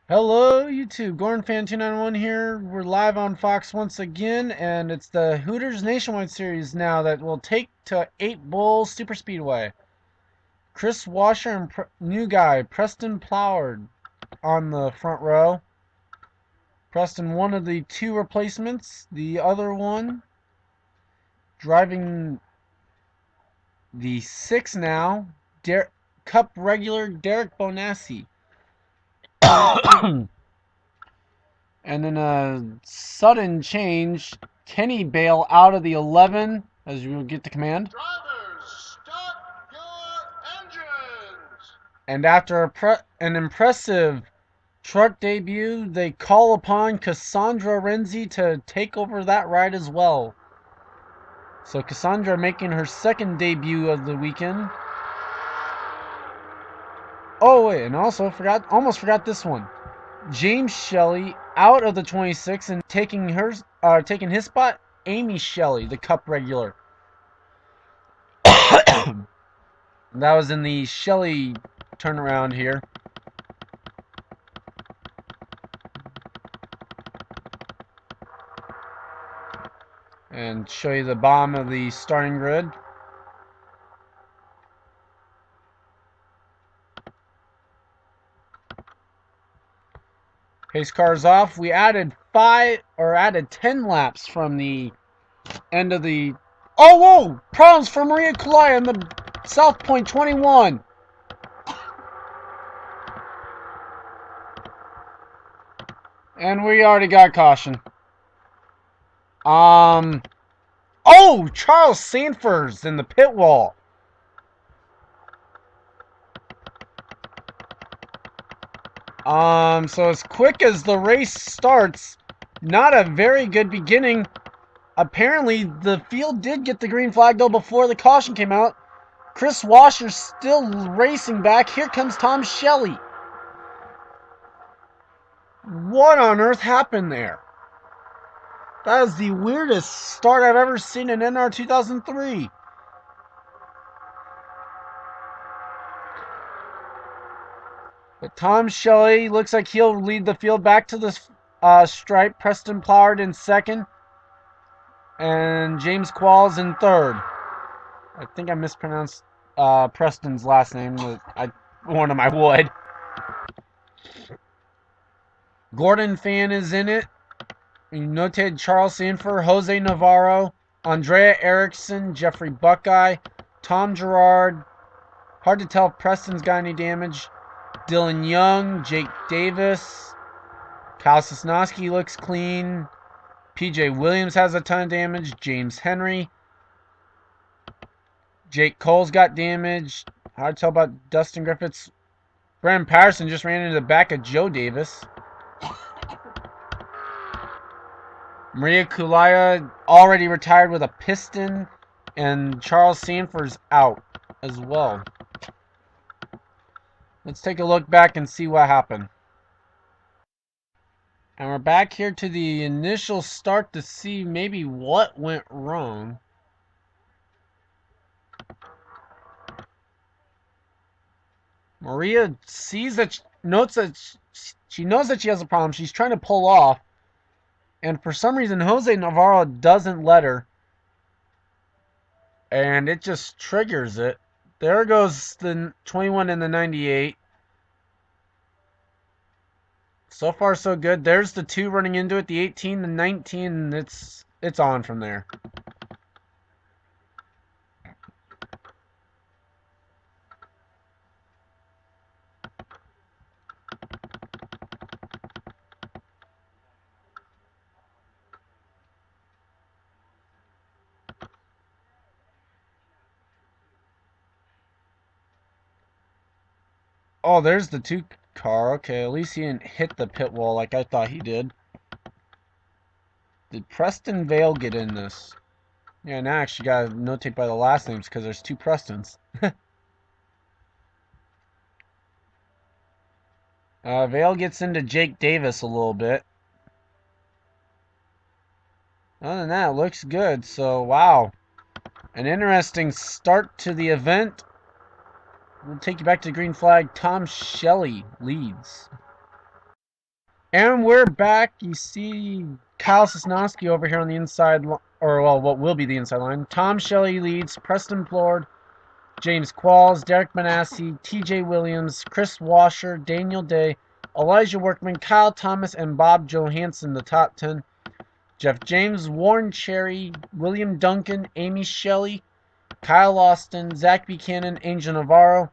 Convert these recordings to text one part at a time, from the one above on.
Hello, YouTube. GordonFan291 here. We're live on Fox once again, and it's the Hooters Nationwide Series now that will take to 8 Bulls Super Speedway. Chris Washer and new guy Preston Ploward on the front row. Preston, one of the two replacements. The other one driving the 6 now, Cup regular Derek Bonassi. And then a sudden change, Kenny Bale out of the 11 as you get the command. Drivers, start your engines! And after an impressive truck debut, they call upon Cassandra Renzi to take over that ride as well. So Cassandra making her second debut of the weekend. Oh wait, and also almost forgot this one. James Shelley out of the 26 and taking his spot, Amy Shelley, the Cup regular. That was in the Shelley turnaround here. And show you the bottom of the starting grid. Pace cars off. We added 10 laps from the end of the. Oh, whoa! Problems for Maria Kulaya in the South Point 21. And we already got caution. Oh, Charles Sanford's in the pit wall. So as quick as the race starts, not a very good beginning. Apparently, the field did get the green flag, though, before the caution came out. Chris Washer's still racing back. Here comes Tom Shelley. What on earth happened there? That is the weirdest start I've ever seen in NR 2003. But Tom Shelley looks like he'll lead the field back to the stripe. Preston Ploward in second. And James Qualls in third. I think I mispronounced Preston's last name. I warned him I would. Gordon Fan is in it. You noted Charles Sanford, Jose Navarro, Andrea Erickson, Jeffrey Buckeye, Tom Gerard. Hard to tell if Preston's got any damage. Dylan Young, Jake Davis, Kyle Sosnowski looks clean. PJ Williams has a ton of damage. James Henry. Jake Cole's got damage. Hard to tell about Dustin Griffiths. Brandon Patterson just ran into the back of Joe Davis. Maria Kulaya already retired with a piston. And Charles Sanford's out as well. Let's take a look back and see what happened. And we're back here to the initial start to see maybe what went wrong. Maria sees that, notes that she knows that she has a problem. She's trying to pull off. And for some reason, Jose Navarro doesn't let her. And it just triggers it. There goes the 21 and the 98. So far, so good. There's the 2 running into it. The 18, the 19. It's on from there. Oh, there's the 2 car. Okay, at least he didn't hit the pit wall like I thought he did. Did Preston Vale get in this? Yeah, now I actually got to notate by the last names because there's 2 Prestons. Vale gets into Jake Davis a little bit. Other than that, it looks good. So, wow. An interesting start to the event. We'll take you back to the green flag. Tom Shelley leads. And we're back. You see Kyle Sosnowski over here on the inside, or well, what will be the inside line. Tom Shelley leads, Preston Plord, James Qualls, Derek Manassi, TJ Williams, Chris Washer, Daniel Day, Elijah Workman, Kyle Thomas, and Bob Johansson, the top 10. Jeff James, Warren Cherry, William Duncan, Amy Shelley, Kyle Austin, Zach Buchanan, Angel Navarro,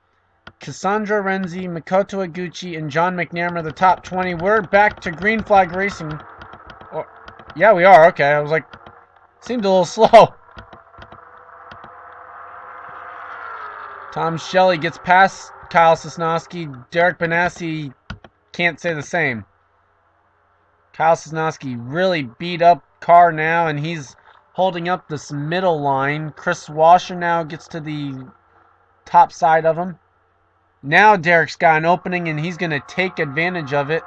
Cassandra Renzi, Makoto Iguchi, and John McNamara, the top 20. We're back to green flag racing. Oh, yeah, we are. Okay, I was like, seemed a little slow. Tom Shelley gets past Kyle Sosnowski. Derek Benassi can't say the same. Kyle Sosnowski really beat up car now, and he's holding up this middle line. Chris Washer now gets to the top side of him. Now Derek's got an opening, and he's going to take advantage of it.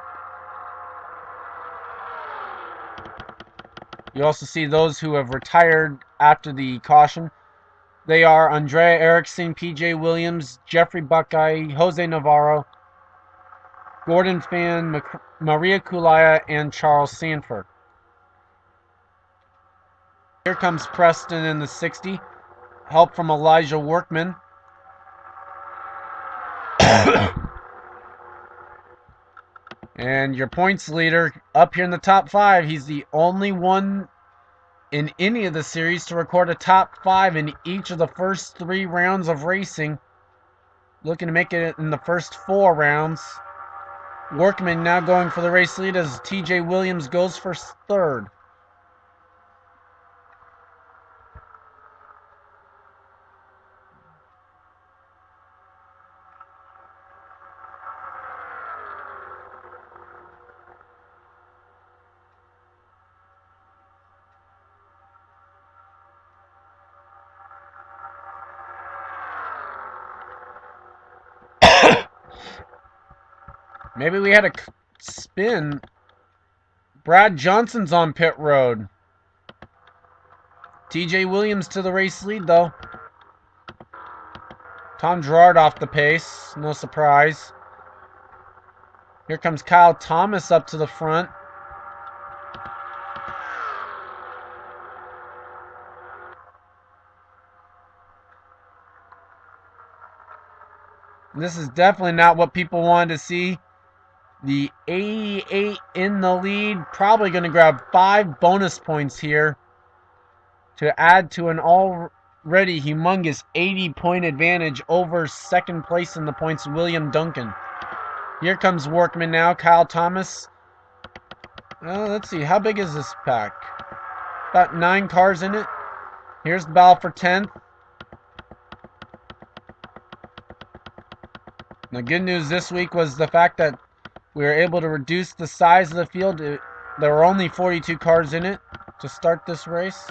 You also see those who have retired after the caution. They are Andrea Erickson, PJ Williams, Jeffrey Buckeye, Jose Navarro, Gordon Fan, Maria Kulaya, and Charles Sanford. Here comes Preston in the 60. Help from Elijah Workman. And your points leader up here in the top 5. He's the only one in any of the series to record a top 5 in each of the first 3 rounds of racing. Looking to make it in the first 4 rounds. Workman now going for the race lead as TJ Williams goes for 3rd. Maybe we had a spin. Brad Johnson's on pit road. TJ Williams to the race lead, though. Tom Gerard off the pace. No surprise. Here comes Kyle Thomas up to the front. This is definitely not what people wanted to see. The 88 in the lead, probably going to grab 5 bonus points here to add to an already humongous 80-point advantage over 2nd place in the points, William Duncan. Here comes Workman now, Kyle Thomas. Let's see, how big is this pack? About 9 cars in it. Here's the battle for 10th. The good news this week was the fact that we were able to reduce the size of the field. There were only 42 cars in it to start this race.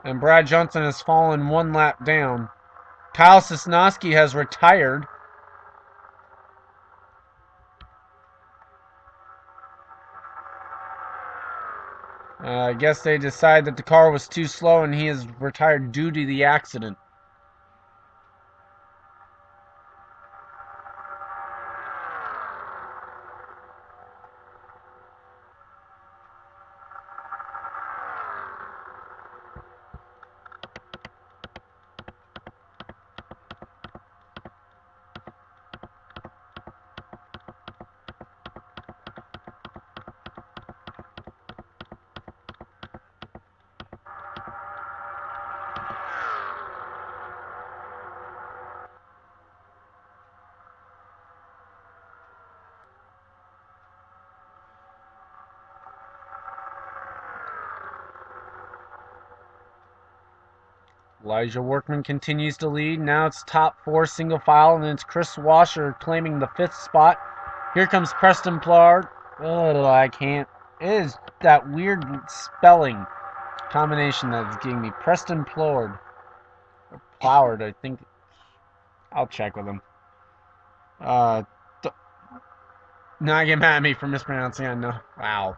And Brad Johnson has fallen 1 lap down. Kyle Sosnowski has retired. I guess they decided that the car was too slow and he has retired due to the accident. Elijah Workman continues to lead. Now it's top 4 single file, and it's Chris Washer claiming the 5th spot. Here comes Preston Plard. Oh, I can't. It is that weird spelling combination that's getting me. Preston Plard. Or Ploward, I think. I'll check with him. Not get mad at me for mispronouncing. I know. Wow.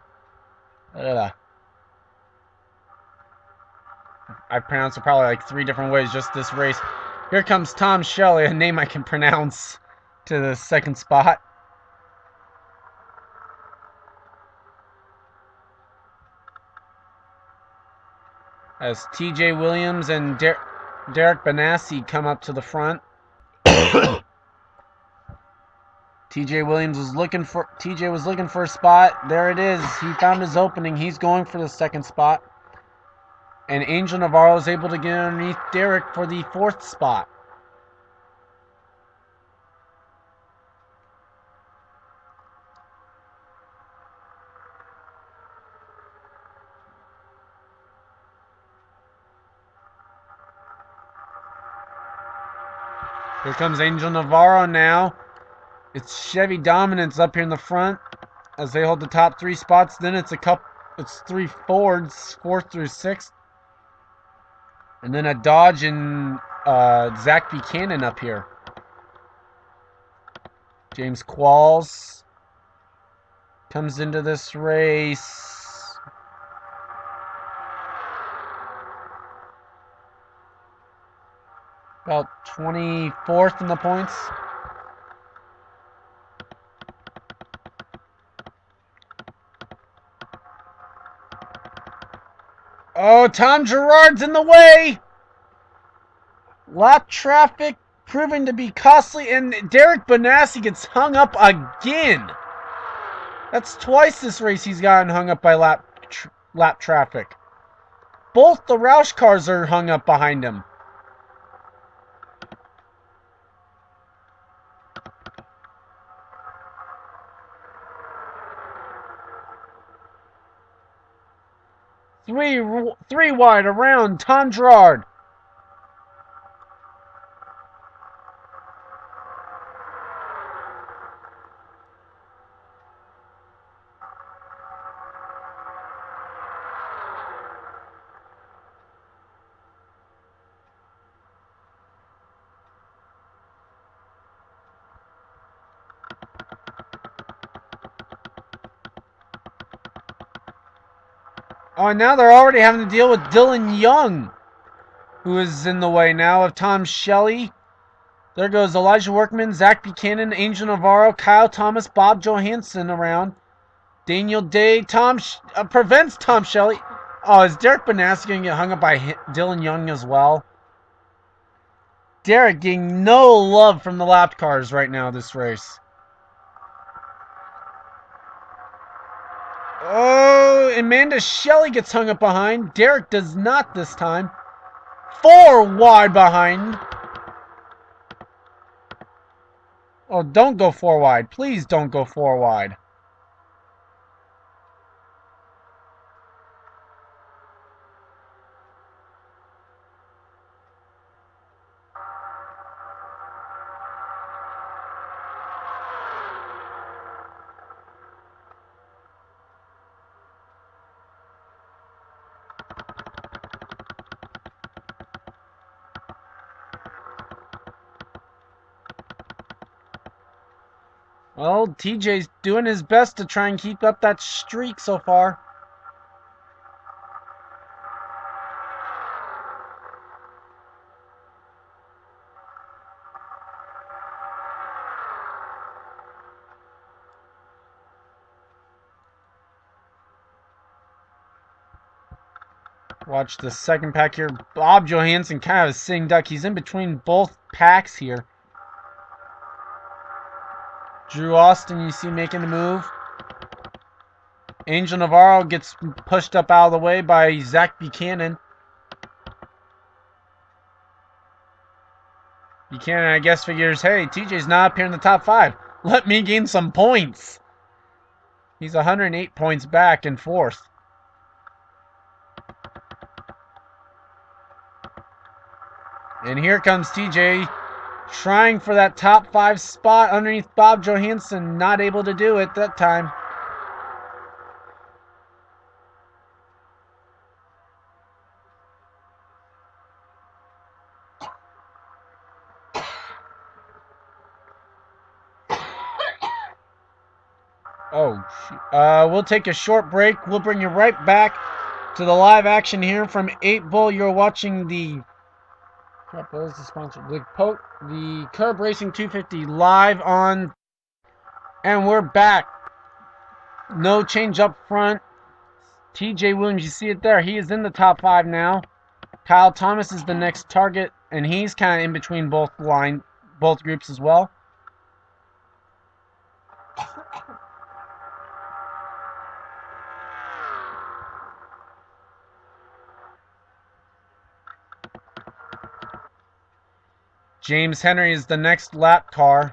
I've pronounced it probably like 3 different ways just this race. Here comes Tom Shelley, a name I can pronounce. to the second spot. As TJ Williams and Derek Benassi come up to the front. TJ was looking for a spot. There it is. He found his opening. He's going for the second spot. And Angel Navarro is able to get underneath Derek for the fourth spot. Here comes Angel Navarro now. It's Chevy Dominance up here in the front as they hold the top three spots. Then it's three Fords, fourth through sixth. And then a Dodge and Zach Buchanan up here. James Qualls comes into this race. About 24th in the points. Oh, Tom Girard's in the way. Lap traffic proving to be costly, and Derek Benassi gets hung up again. That's twice this race he's gotten hung up by lap traffic. Both the Roush cars are hung up behind him. Three wide around Tom Girard. Oh, now they're already having to deal with Dylan Young, who is in the way now of Tom Shelley. There goes Elijah Workman, Zach Buchanan, Angel Navarro, Kyle Thomas, Bob Johansson around. Daniel Day prevents Tom Shelley. Oh, is Derek Benassi going to get hung up by Dylan Young as well? Derek getting no love from the lap cars right now this race. Oh, Amanda Shelley gets hung up behind. Derek does not this time. 4 wide behind. Oh, don't go 4 wide. Please don't go 4 wide. Well, TJ's doing his best to try and keep up that streak so far. Watch the second pack here. Bob Johansson kind of a sitting duck. He's in between both packs here. Drew Austin, you see, making the move. Angel Navarro gets pushed up out of the way by Zach Buchanan. Buchanan, I guess, figures, hey, TJ's not up here in the top 5. Let me gain some points. He's 108 points back in 4th. And here comes TJ trying for that top 5 spot underneath Bob Johansson. Not able to do it that time. Oh, we'll take a short break. We'll bring you right back to the live action here from 8 Bull. You're watching the Crap, what is the sponsor? The Curb Racing 250 live on, and we're back. No change up front. TJ Williams, you see it there. He is in the top 5 now. Kyle Thomas is the next target, and he's kind of in between both groups as well. James Henry is the next lap car.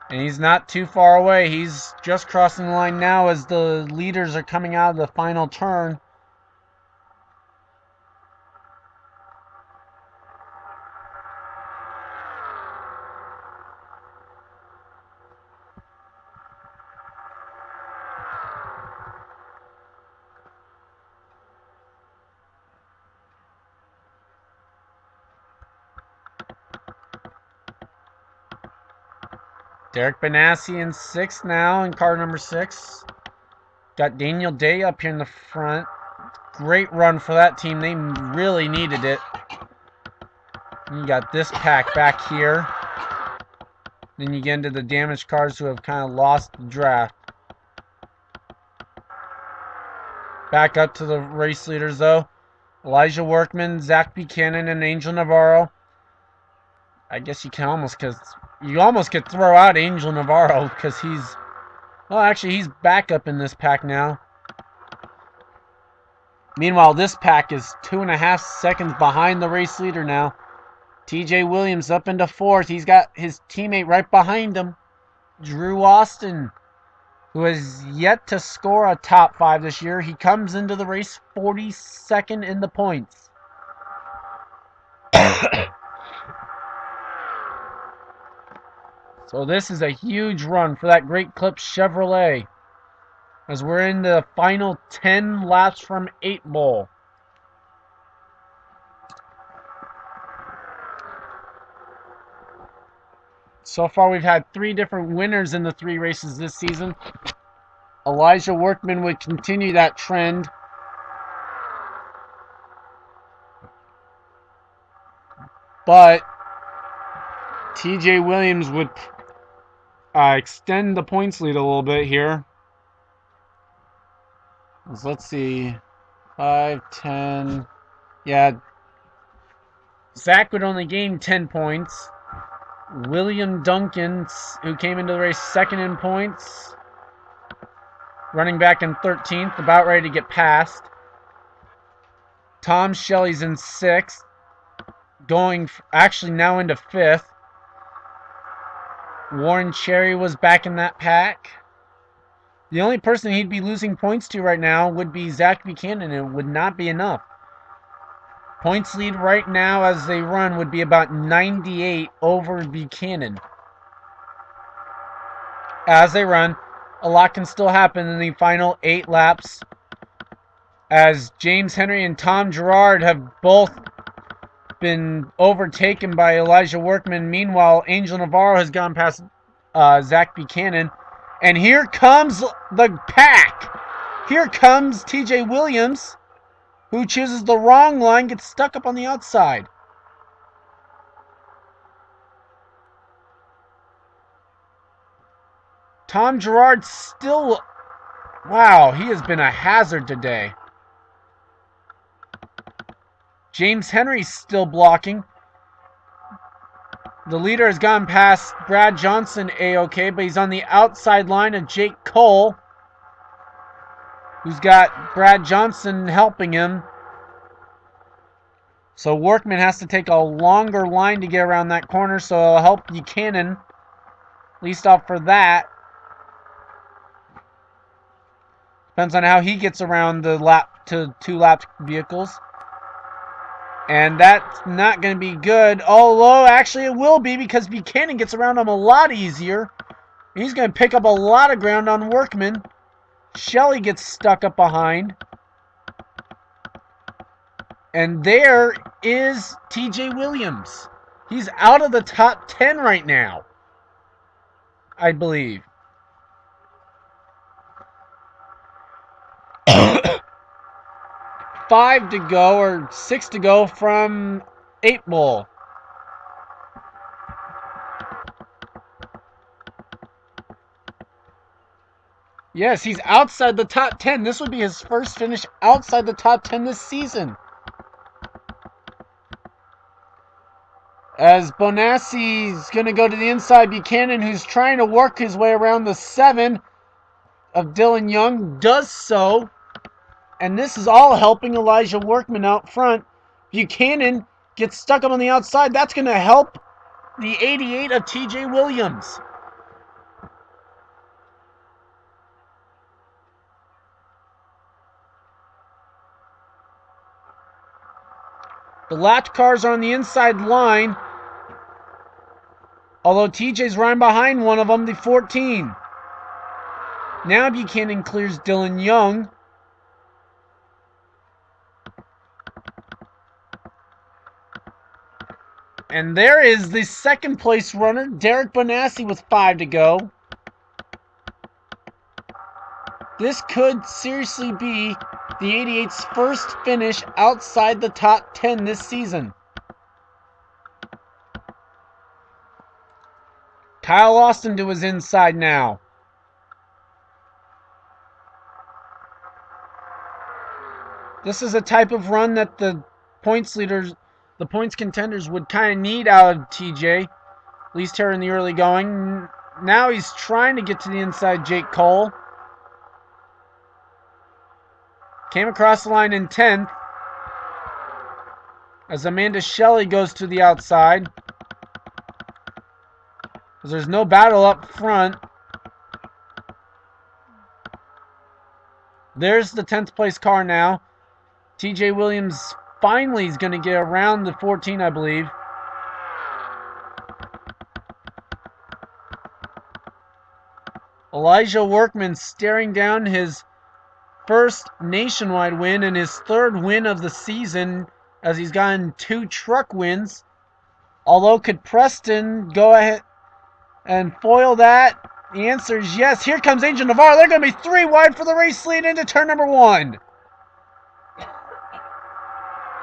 And he's not too far away. He's just crossing the line now as the leaders are coming out of the final turn. Derek Benassi in 6th now in car number 6. Got Daniel Day up here in the front. Great run for that team. They really needed it. You got this pack back here. Then you get into the damaged cars who have kind of lost the draft. Back up to the race leaders though. Elijah Workman, Zach Buchanan, and Angel Navarro. I guess you can almost could throw out Angel Navarro because he's back up in this pack now. Meanwhile, this pack is 2.5 seconds behind the race leader now. TJ Williams up into 4th. He's got his teammate right behind him, Drew Austin, who has yet to score a top 5 this year. He comes into the race 42nd in the points. So this is a huge run for that Great Clip Chevrolet as we're in the final 10 laps from 8 Bowl. So far we've had 3 different winners in the 3 races this season. Elijah Workman would continue that trend. But TJ Williams would extend the points lead a little bit here. So let's see. 5, 10. Yeah. Zach would only gain 10 points. William Duncan, who came into the race 2nd in points. Running back in 13th, about ready to get passed. Tom Shelley's in 6th. Going actually now into 5th. Warren Cherry was back in that pack. The only person he'd be losing points to right now would be Zach Buchanan. It would not be enough. Points lead right now as they run would be about 98 over Buchanan. As they run, a lot can still happen in the final 8 laps, as James Henry and Tom Gerard have both been overtaken by Elijah Workman. Meanwhile, Angel Navarro has gone past Zach Buchanan. And here comes the pack. Here comes TJ Williams, who chooses the wrong line, gets stuck up on the outside. Tom Gerard still... Wow, he has been a hazard today. James Henry's still blocking. The leader has gone past Brad Johnson A-OK, but he's on the outside line of Jake Cole, who's got Brad Johnson helping him. So Workman has to take a longer line to get around that corner, so it'll help Buchanan, at least off for that. Depends on how he gets around the two lap vehicles. And that's not going to be good. Although, actually, it will be because Buchanan gets around him a lot easier. He's going to pick up a lot of ground on Workman. Shelley gets stuck up behind. And there is TJ Williams. He's out of the top 10 right now, I believe. Five to go, or 6 to go from 8 ball. Yes, he's outside the top 10. This would be his first finish outside the top 10 this season. As Bonassi's going to go to the inside, Buchanan, who's trying to work his way around the 7 of Dylan Young, does so. And this is all helping Elijah Workman out front. Buchanan gets stuck up on the outside. That's going to help the 88 of TJ Williams. The lapped cars are on the inside line. Although TJ's right behind one of them, the 14. Now Buchanan clears Dylan Young. And there is the second place runner, Derek Bonassi, with 5 to go. This could seriously be the 88's first finish outside the top 10 this season. Kyle Austin to his inside now. This is a type of run that the points leaders, the points contenders would kind of need out of TJ, at least here in the early going. Now he's trying to get to the inside Jake Cole. Came across the line in 10th as Amanda Shelley goes to the outside. Because there's no battle up front. There's the 10th place car now. TJ Williams finally is going to get around the 14, I believe. Elijah Workman staring down his first nationwide win and his third win of the season, as he's gotten 2 truck wins. Although, could Preston go ahead and foil that? The answer is yes. Here comes Angel Navarro. They're going to be 3 wide for the race lead into turn number 1.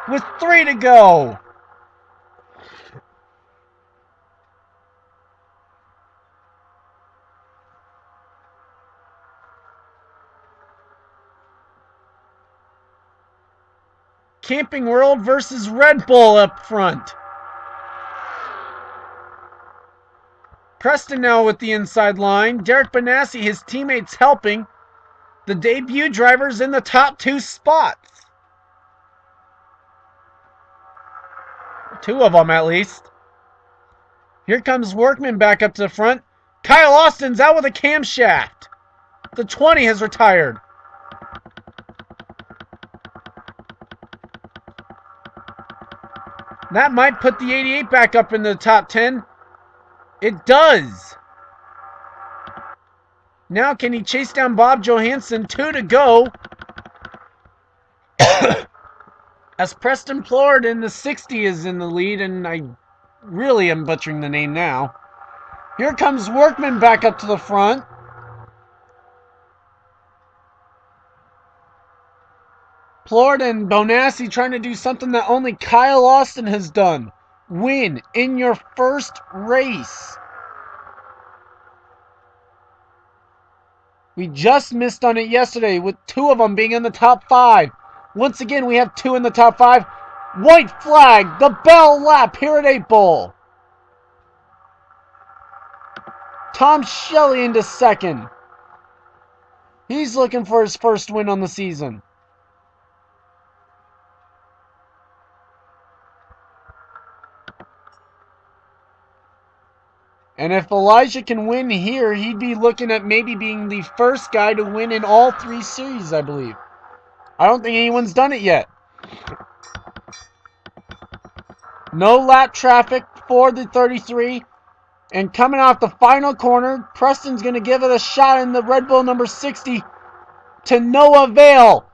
With 3 to go. Camping World versus Red Bull up front. Preston now with the inside line. Derek Bonassi, his teammates helping. The debut drivers in the top 2 spots. 2 of them at least. Here comes Workman back up to the front. Kyle Austin's out with a camshaft. The 20 has retired. That might put the 88 back up in the top 10. It does. Now can he chase down Bob Johansson? 2 to go. As Preston Plord in the 60 is in the lead, and I really am butchering the name now. Here comes Workman back up to the front. Plord and Bonassi trying to do something that only Kyle Austin has done. Win in your first race. We just missed on it yesterday with 2 of them being in the top 5. Once again, we have 2 in the top 5. White flag, the bell lap here at 8 Bowl. Tom Shelley into second. He's looking for his first win on the season. And if Elijah can win here, he'd be looking at maybe being the first guy to win in all 3 series, I believe. I don't think anyone's done it yet. No lap traffic for the 33. And coming off the final corner, Preston's going to give it a shot in the Red Bull number 60 to no avail.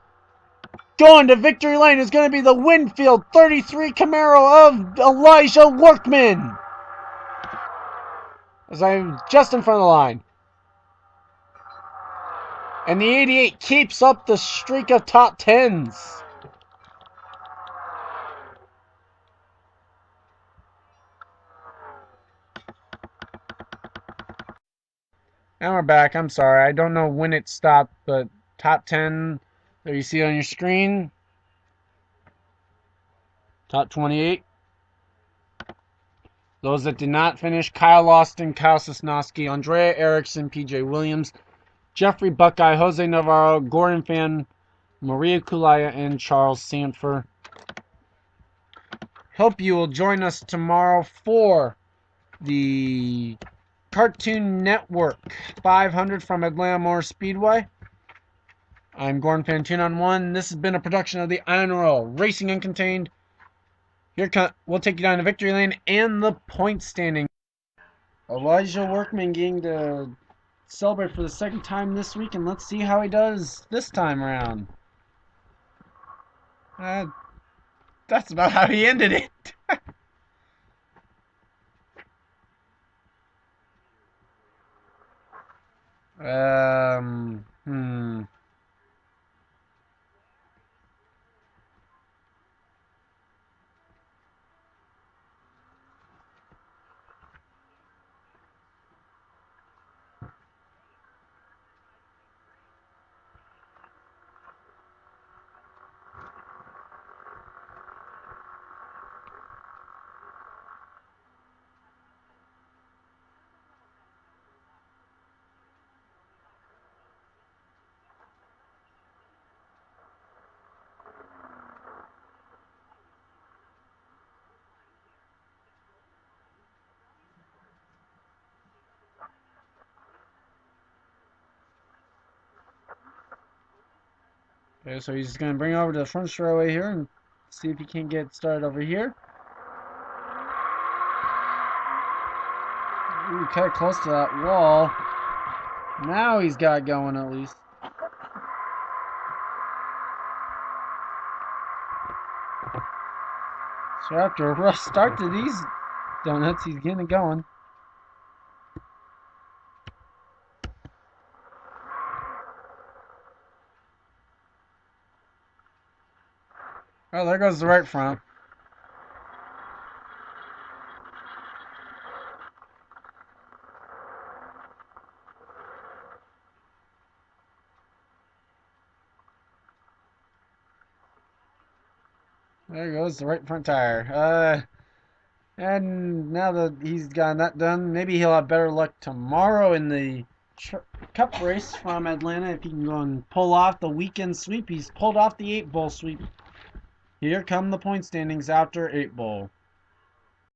Going to victory lane is going to be the Winfield 33 Camaro of Elijah Workman. As I'm just in front of the line. And the 88 keeps up the streak of top 10s. And we're back. I'm sorry. I don't know when it stopped, but top 10 that you see on your screen. Top 28. Those that did not finish: Kyle Austin, Kyle Sosnowski, Andrea Erickson, PJ Williams, Jeffrey Buckeye, Jose Navarro, Gordon Fan, Maria Kulaya, and Charles Sanford. Hope you will join us tomorrow for the Cartoon Network 500 from Atlanta Motor Speedway. I'm Gordon Fan 291. This has been a production of the INORL Racing Uncontained. We'll take you down to victory lane and the point standing. Elijah Workman getting to celebrate for the second time this week, and let's see how he does this time around. That's about how he ended it. Hmm. Okay, so he's going to bring it over to the front straightaway here and see if he can get started over here. Ooh, cut close to that wall. Now he's got going at least. So after a rough start to these donuts, he's getting it going. Oh, there goes the right front. There goes the right front tire. And now that he's gotten that done, maybe he'll have better luck tomorrow in the Cup race from Atlanta if he can go and pull off the weekend sweep. He's pulled off the 8 bowl sweep. Here come the point standings after 8 bowl.